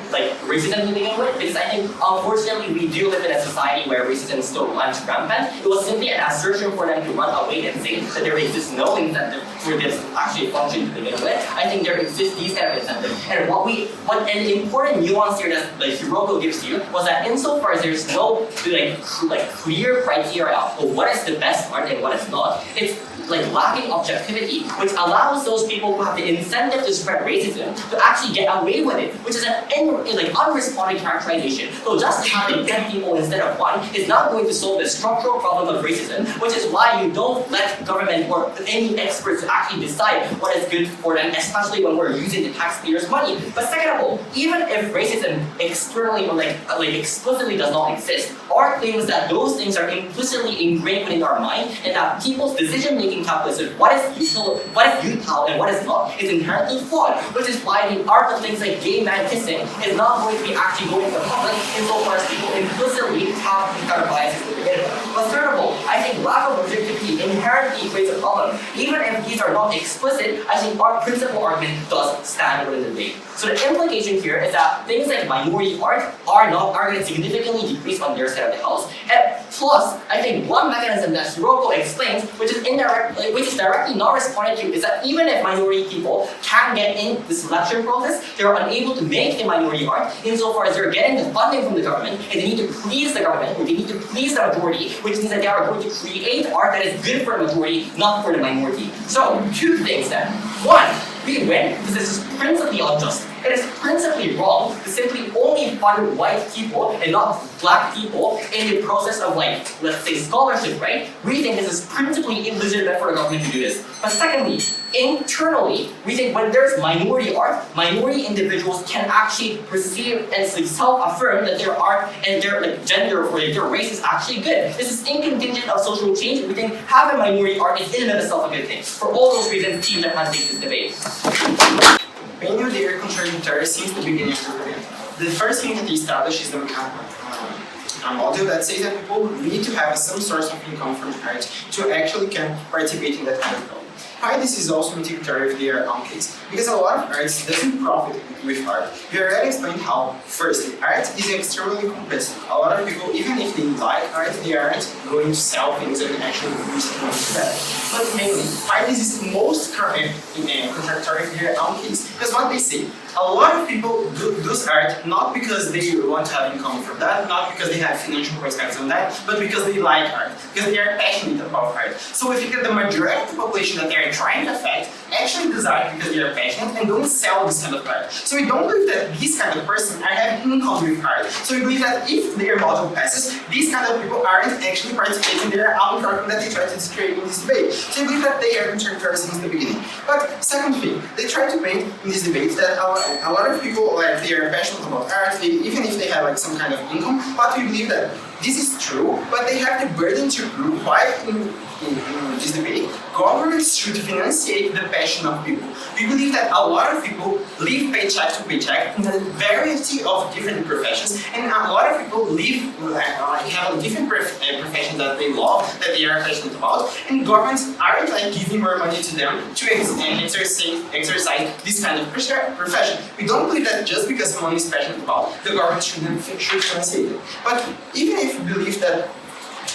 racism to begin with, because I think unfortunately we do live in a society where racism still runs rampant. It was simply an assertion for them to run away and say that there exists no incentive for this to actually function to begin with. I think there exists these kind of incentives. And what an important nuance here that Hiroko gives you was that insofar as there's no clear criteria of what is the best art and what is not, it's lacking objectivity, which allows those people who have the incentive to spread racism to actually get away with it, which is an unresponded characterization. So just having 10 people instead of 1 is not going to solve the structural problem of racism, which is why you don't let government or any experts to actually decide what is good for them, especially when we're using the taxpayers' money. But second of all, even if racism externally or explicitly does not exist, our claim is that those things are implicitly ingrained within our mind, and that people's decision-making calculus of what is useful, what is futile, and what is not is inherently flawed, which is why the art of things like gay man kissing is not going to be actually going to the public insofar as people implicitly have these kind of biases to begin with. But third of all, I think lack of objectivity inherently creates a problem. Even if these are not explicit, I think our principal argument does stand within the debate. So the implication here is that things like minority art are going to significantly decrease on their side of the house. And plus, I think one mechanism that Hiroko explains, which is directly not responded to, is that even if minority people can get in the selection process, they are unable to make the minority art insofar as they're getting the funding from the government, and they need to please the government, or they need to please the majority, which means that they are going to create art that is good for the majority, not for the minority. So, two things then. One, we win because this is principally unjust. It is principally wrong to simply only fund white people and not black people in the process of let's say scholarship, right? We think this is principally illegitimate for the government to do this. But secondly, internally, we think when there's minority art, minority individuals can actually perceive and self-affirm that their art and their gender or their race is actually good. This is incontingent of social change. We think having minority art is in and of itself a good thing. For all those reasons, Team Japan takes this debate. When you're there contradictory since the beginning of the debate, the first thing that they establish is the a model that says that people need to have some source of income from art to actually can participate in that kind of problem. Why this is also contradictory with their own case? Because a lot of arts doesn't profit with art. We already explained how, first, art is extremely complex. A lot of people, even if they like art, they aren't going to sell things and actually respond to that. But mainly, why this is most contradictory with their own case? Because what they say, a lot of people do art not because they want to have income from that, not because they have financial prospects on that, but because they like art, because they are passionate about art. So if you get the majority of the population that they are trying to affect actually does art because they are passionate and don't sell this kind of art. So we don't believe that these kind of person are having income with art. So we believe that if their model passes, these kind of people aren't actually participating in their own program that they try to create in this debate. So we believe that they are contradictory since the beginning. But second thing, they try to paint in this debate that a lot of people they are passionate about art, even if they have some kind of income, but we believe that this is true, but they have the burden to prove why in this debate, governments should financiate the passion of people. We believe that a lot of people live paycheck to paycheck in a variety of different professions, and a lot of people have different professions that they love, that they are passionate about, and governments aren't giving more money to them to exercise this kind of profession. We don't believe that just because someone is passionate about, the government should finance it. But even if we believe that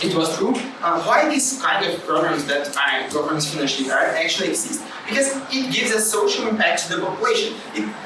it was true, why these kind of programs that governments financially art actually exist? Because it gives a social impact to the population.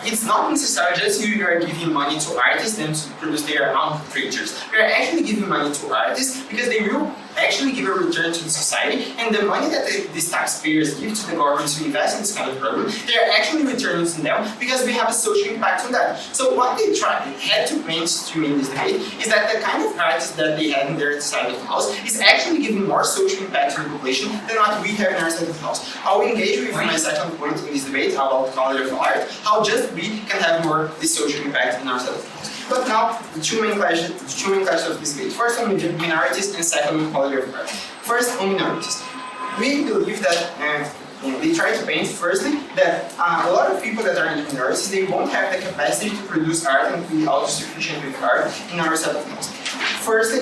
It's not necessarily just you are giving money to artists and to produce their own pictures. We are actually giving money to artists because they will actually give a return to the society, and the money that these taxpayers give to the government to invest in this kind of program, they are actually returning to them because we have a social impact on that. So what they had to mainstream in this debate is that the kind of artists that they had in their side of the house is actually giving more social impact to the population than what we have in our side of the house. I'll engage with my second point in this debate about quality of art, how just we can have more this social impact in our side of the house. But now, the two main clashes of this debate. First on minorities and second on quality of art. First on minorities. We believe that they try to paint, firstly, that a lot of people that are in minorities, they won't have the capacity to produce art and be autosufficient with art in our set of things. Firstly,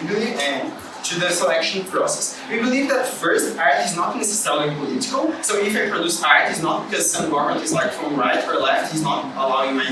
we believe to the selection process. We believe that first, art is not necessarily political. So if I produce art, it's not because some government is like from right or left, is not allowing my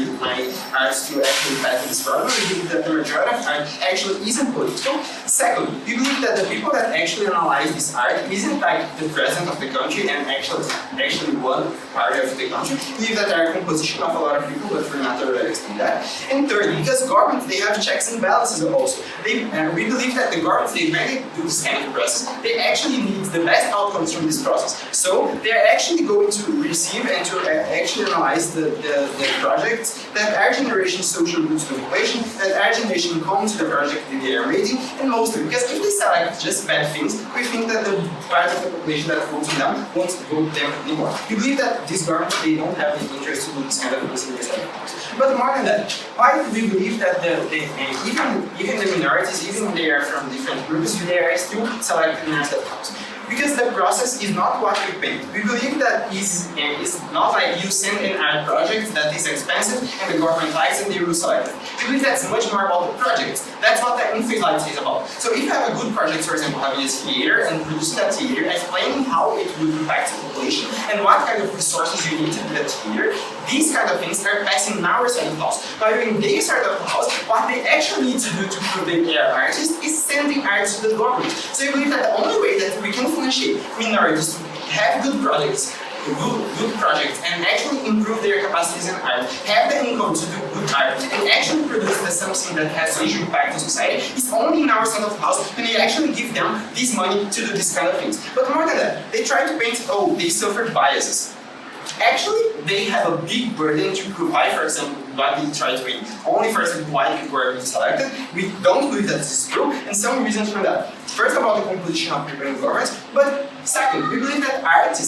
arts to actually pass this program. We believe that the majority of art actually isn't political. Second, we believe that the people that actually analyze this art isn't like the president of the country and actually one part of the country. We believe that there are composition of a lot of people, but we're not already explain that. And third, because governments, they have checks and balances also. We believe that the governments, they do this kind of process, they actually need the best outcomes from this process. So they're actually going to receive and to actually analyze the projects that are generating social good to the population, that are generating common to the project that they are making, and mostly because if they select just bad things, we think that the part of the population that votes on them won't vote them anymore. We believe that these governments, they don't have the interest to do this kind of things in this country. But more than that, why do we believe that even the minorities, even when they are from different groups, they are still selected in our set of house? Because the process is not what we paint. We believe that it's not like you send in a project that is expensive and the government likes and they will select it. We believe that's much more about the project. That's what the influence is about. So if you have a good project, for example, having a theater and producing that theater, explaining how it will impact the population and what kind of resources you need to do that theater, these kind of things are passing in our side of the house. By doing their side of the house, what they actually need to do to prove that they are artists is sending art to the government. So we believe that the only way that we can financiate minorities to have good projects, good projects, and actually improve their capacities in art, have the income to do good art, and actually produce something that has social impact in society, is only in our side of the house, and they actually give them this money to do these kind of things. But more than that, they try to paint, oh, they suffered biases. Actually, they have a big burden to provide, for example, what they try to paint. Only, for example, white people are being selected. We don't believe that this is true, and some reasons for that. First, about the composition of people in government, but second, we believe that art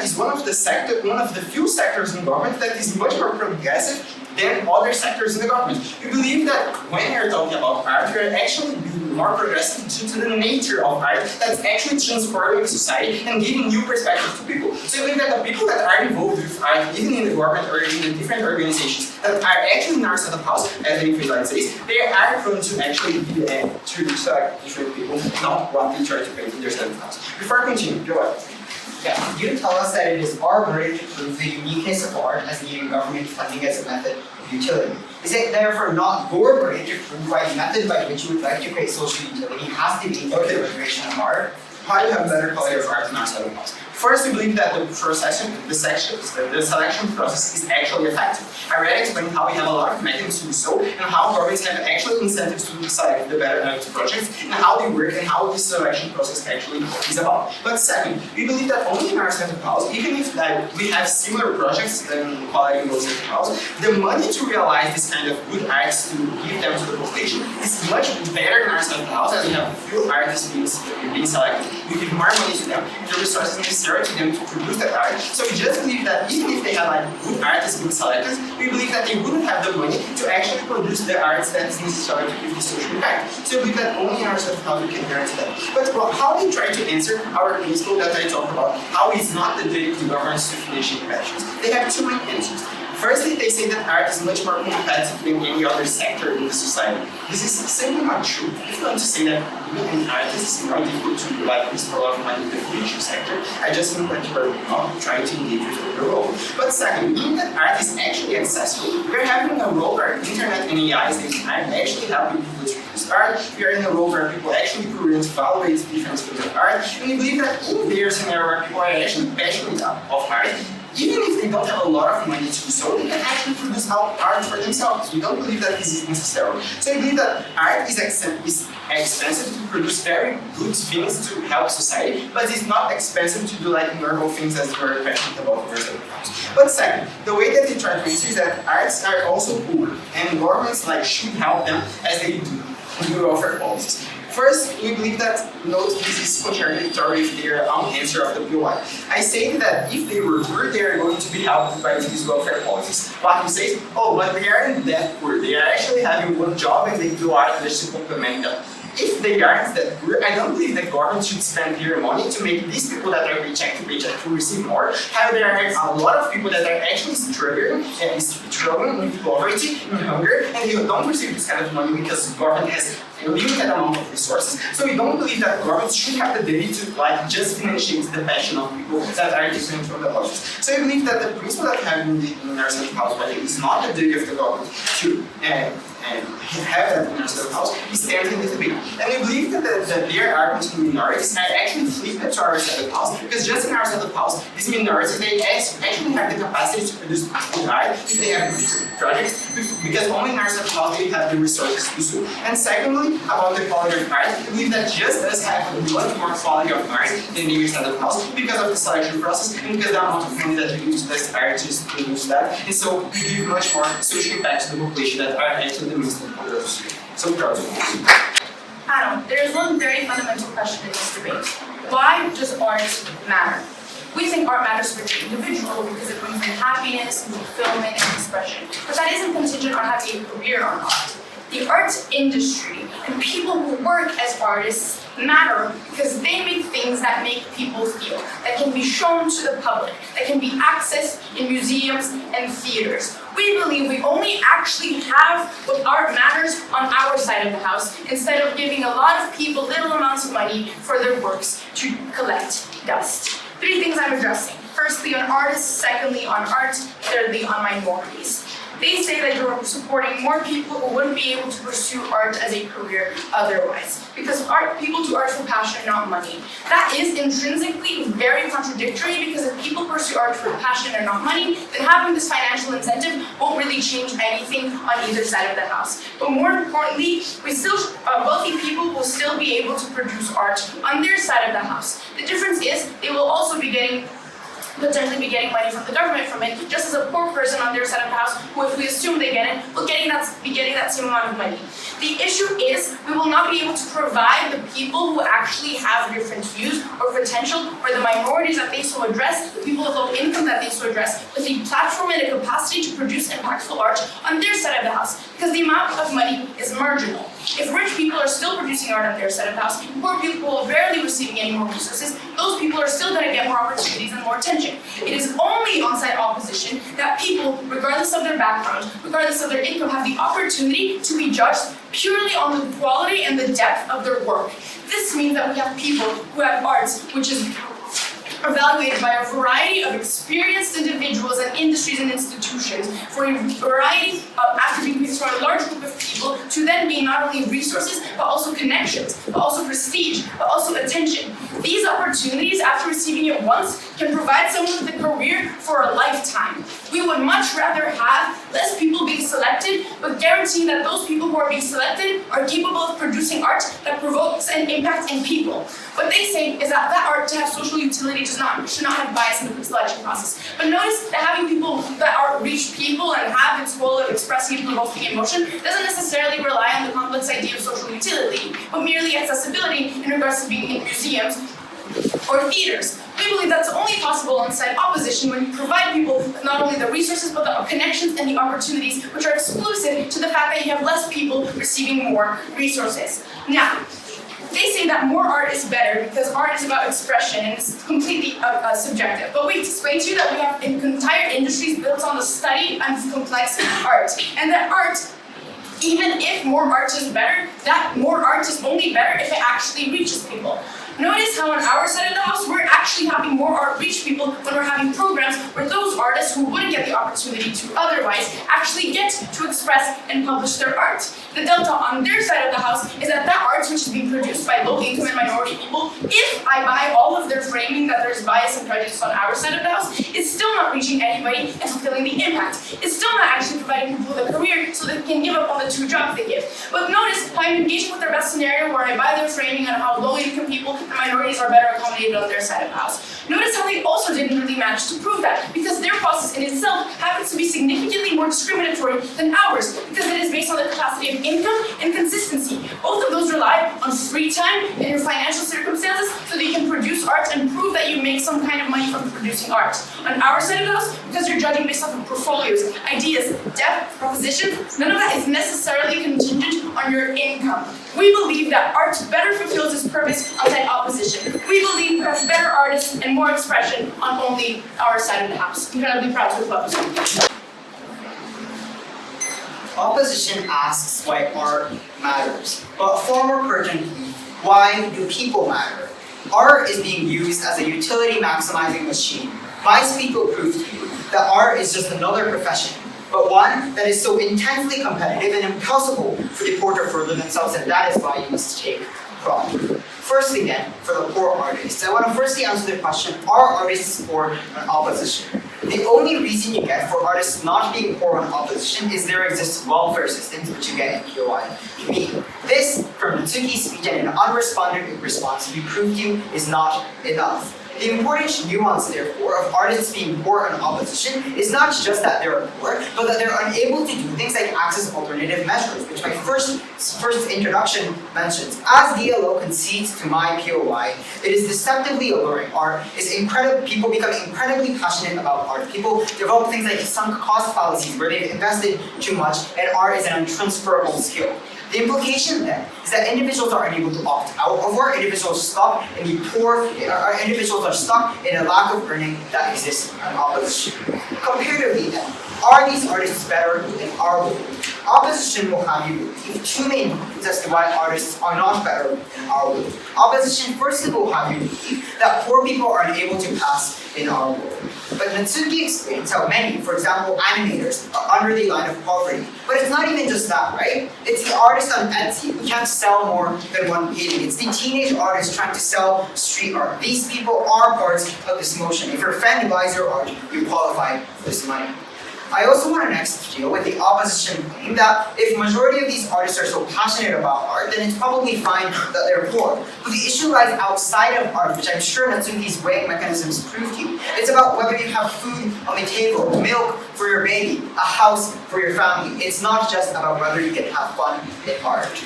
is one of the few sectors in government that is much more progressive than other sectors in the government. We believe that when we are talking about art, we are actually being more progressive due to the nature of art that's actually transforming society and giving new perspectives to people. So we believe that the people that are involved with art, even in the government or in the different organizations that are actually in our set of house, as the influence says, they are going to actually be to select different people, not what they try to paint in their set of house. Before I continue, go ahead. Yeah, you tell us that it is our burden to prove the uniqueness of art as needing government funding as a method of utility. Is it therefore not your burden to prove why the method by which you would like to create social utility has to be the restoration of art? How do you have better quality of art in our set of house? First, we believe that the selection process is actually effective. I already explained how we have a lot of mechanisms to do so, and how governments have actual incentives to decide the better art projects, and how they work, and how this selection process actually is about. But second, we believe that only in our set of house, even if we have similar projects than quality in those set of house, the money to realize this kind of good arts to give them to the population is much better in our set of house, as we have few artists being selected. We give more money to them, and the resources necessary to them to produce that art. So we just believe that even if they have good artists being selected, we believe that they wouldn't have the money to actually produce the arts that is necessary to give the social impact. So we believe that only in our set of house we can guarantee that. But how they try to answer our principle that I talked about, how it's not the duty of the governments to finish inventions. They have two main answers. Firstly, they say that art is much more competitive than any other sector in the society. This is simply not true. If you want to say that being an artist is more difficult to provide this for a lot of money in the creation sector, I just think that you are not trying to engage with the role. But second, being that art is actually accessible, we're having a role where internet and AI is actually helping people to produce art. We are in a role where people actually evaluate different fields of art, and we believe that in their scenario where people are actually passionate of art, even if they don't have a lot of money to do so, they can actually produce art for themselves. We don't believe that this is necessary. So I believe that art is expensive to produce very good things to help society, but it's not expensive to do like normal things as we're passionate about. But second, the way that they try to answer is that arts are also poor, and governments should help them as they do welfare policies. First, we believe that this is contradictory with their own answer of the POI. I say that if they were poor, they are going to be helped by these welfare policies. But he says, oh, but they aren't that poor. They are actually having one job and they do art just to complement them. If they aren't that poor, I don't believe that government should spend their money to make these people that are paycheck to paycheck to receive more. However, there are a lot of people that are actually struggling with poverty and hunger, and they don't receive this kind of money because the government has a limited amount of resources. So we don't believe that government should have the ability to just financiate the passion of people that are different from the others. So we believe that the principle that we have in our social house project is not the duty of the government to have that in our social house, it stands in this debate. And we believe that their arguments from minorities are actually flipped to our set of house, because just in our set of house, these minorities, they actually have the capacity to produce good art if they have projects, because only in our set of house they have the resources to do so. And secondly, about the quality of art, we believe that just us have much more quality of art than the set of house because of the selection process and because the amount of money that we use as artists to produce that. And so we give much more social impact to the population that are actually the most important. So proud of you. Adam, there is one very fundamental question in this debate. Why does art matter? We think art matters for the individual because it brings in happiness, and fulfillment, and expression. But that isn't contingent on having a career on art. The arts industry and people who work as artists matter because they make things that make people feel, that can be shown to the public, that can be accessed in museums and theaters. We believe we only actually have what art matters on our side of the house instead of giving a lot of people little amounts of money for their works to collect dust. 3 things I'm addressing. Firstly, on artists, secondly, on art, thirdly, on minorities. They say that you're supporting more people who wouldn't be able to pursue art as a career otherwise. Because people do art for passion, not money. That is intrinsically very contradictory because if people pursue art for passion and not money, then having this financial incentive won't really change anything on either side of the house. But more importantly, wealthy people will still be able to produce art on their side of the house. The difference is they will also potentially be getting money from the government from it, just as a poor person on their side of the house, who if we assume they get it, will be getting that same amount of money. The issue is we will not be able to provide the people who actually have different views or potential, or the minorities that they so address, the people of low income that they so address, with a platform and a capacity to produce impactful art on their side of the house, because the amount of money is marginal. If rich people are still producing art on their side of the house, poor people are rarely receiving any more resources, those people are still going to get more opportunities and more attention. It is only on-site opposition that people, regardless of their background, regardless of their income, have the opportunity to be judged purely on the quality and the depth of their work. This means that we have people who have arts which is evaluated by a variety of experienced individuals and industries and institutions for a variety of attributes from a large group of people to then be not only resources, but also connections, but also prestige, but also attention. These opportunities, after receiving it once, can provide someone with a career for a lifetime. We would much rather have less people being selected, but guaranteeing that those people who are being selected are capable of producing art that provokes an impact in people. What they say is that art to have social utility should not have bias in the selection process. But notice that having people that art reach people and have its goal of expressing and provoking emotion doesn't necessarily rely on the complex idea of social utility, but merely accessibility in regards to being in museums or theaters. We believe that's only possible on-site opposition when you provide people with not only the resources but the connections and the opportunities which are exclusive to the fact that you have less people receiving more resources. Now, they say that more art is better because art is about expression and it's completely subjective. But we explain to you that we have entire industries built on the study of complex art. And that art, even if more art is better, that more art is only better if it actually reaches people. Notice how on our side of the house, we're actually having more art reach reach people when we're having programs where those artists who wouldn't get the opportunity to otherwise actually get to express and publish their art. The delta on their side of the house is that art which is being produced by low income and minority people, if I buy all of their framing that there's bias and prejudice on our side of the house, is still not reaching anybody and fulfilling the impact. It's still not actually providing people with a career so they can give up on the 2 jobs they give. But notice how I'm engaging with their best scenario where I buy their framing on how low income people and minorities are better accommodated on their side of the house. Notice how they also didn't really manage to prove that, because their process in itself happens to be significantly more discriminatory than ours, because it is based on the capacity of income and consistency. Both of those rely on free time and your financial circumstances so that you can produce art and prove that you make some kind of money from producing art. On our side of the house, because you're judging based off of portfolios, ideas, depth, propositions, none of that is necessarily contingent on your income. We believe that art better fulfills its purpose outside opposition. We believe we have better artists and more expression on only our side of the house. Incredibly proud to have loved. Opposition asks why art matters, but far more pertinently, why do people matter? Art is being used as a utility maximizing machine. My speech will prove to you that art is just another profession, but one that is so intensely competitive and impossible for the poor to further themselves, and that is why you must take pride. Firstly then, for the poor artists, I want to firstly answer the question, are artists poor on opposition? The only reason you get for artists not being poor on opposition is there exists welfare systems which you get in POI. This, from Natsuki's speech and an unresponded response we proved you, is not enough. The important nuance, therefore, of artists being poor on opposition is not just that they're poor, but that they're unable to do things like access alternative measures, which my first introduction mentions. As DLO concedes to my POI, it is deceptively alluring. People become incredibly passionate about art. People develop things like sunk cost fallacies, where they've invested too much, and art is an untransferable skill. The implication then is that individuals are unable to opt out of art, individuals stuck in the poor, individuals are stuck in a lack of earning that exists in opposition. Comparatively then, are these artists better in our world? Opposition will have you believe 2 main reasons as to why artists are not better in our world. Opposition firstly will have you believe that poor people are unable to pass in our world. But Natsuki explains how many, for example animators, are under the line of poverty. But it's not even just that, right? It's the artist on Etsy who can't sell more than 1 painting. It's the teenage artist trying to sell street art. These people are parts of this motion. If your friend buys your art, you qualify for this money. I also want to next deal with the opposition claim that if majority of these artists are so passionate about art, then it's probably fine that they're poor. But the issue lies outside of art, which I'm sure Natsuki's weighing mechanisms prove to you. It's about whether you have food on the table, milk for your baby, a house for your family. It's not just about whether you can have fun in art.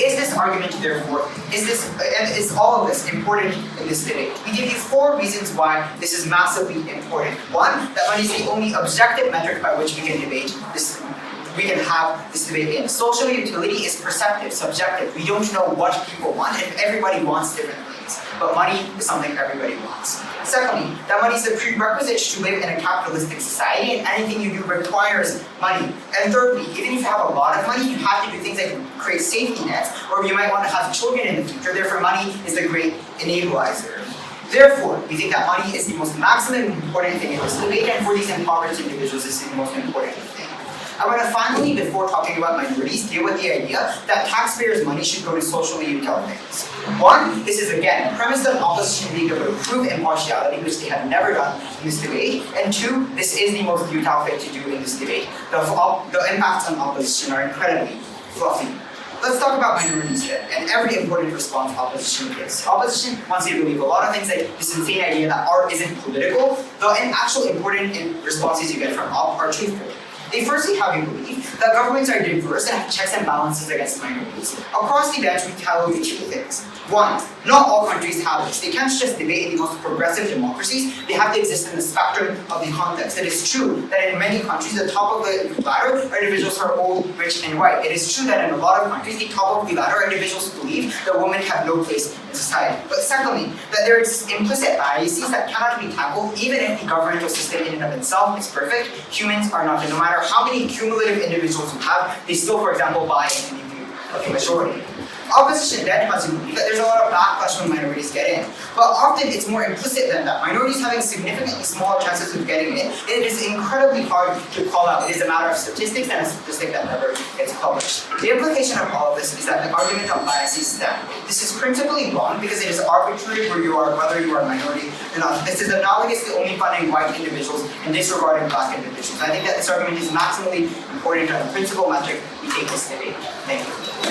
Is this argument, therefore, is all of this important in this debate? We give you 4 reasons why this is massively important. 1, that money is the only objective metric by which we can have this debate in. Social utility is perceptive, subjective. We don't know what people want, and everybody wants different things. But money is something everybody wants. Secondly, that money is the prerequisite to live in a capitalistic society, and anything you do requires money. And thirdly, even if you have a lot of money, you have to do things like create safety nets, or you might want to have children in the future. Therefore, money is the great enabler. Therefore, we think that money is the most maximum important thing in this debate, and for these impoverished individuals, this is the most important thing. I want to finally, before talking about minorities, deal with the idea that taxpayers' money should go to socially utilitarian things. 1, this is again a premise that opposition being able to prove impartiality, which they have never done in this debate. And 2, this is the most futile thing to do in this debate. The impacts on opposition are incredibly fluffy. Let's talk about minorities then, and every important response opposition gives. Opposition wants you to believe a lot of things like this insane idea that art isn't political, the actual important responses you get from op are truthful. They firstly have you believe that governments are diverse and have checks and balances against minorities. Across the bench, we tell you 2 things. 1, not all countries have this. They can't just debate in the most progressive democracies. They have to exist in the spectrum of the context. It is true that in many countries, the top of the ladder are individuals who are old, rich, and white. It is true that in a lot of countries, the top of the ladder are individuals who believe that women have no place in society. But secondly, that there is implicit biases that cannot be tackled even if the governmental system in and of itself is perfect. Humans are not. And no matter how many cumulative individuals you have, they still, for example, buy into the view of the majority. Opposition then has you believe that there's a lot of backlash when minorities get in. But often it's more implicit than that. Minorities having significantly smaller chances of getting in, it is incredibly hard to call out. It is a matter of statistics and a statistic that never gets published. The implication of all of this is that the argument of biases stand. This is principally wrong because it is arbitrary where you are, whether you are a minority or not. This is analogous to only funding white individuals and disregarding black individuals. I think that this argument is maximally important and a principal metric we take this debate. Thank you.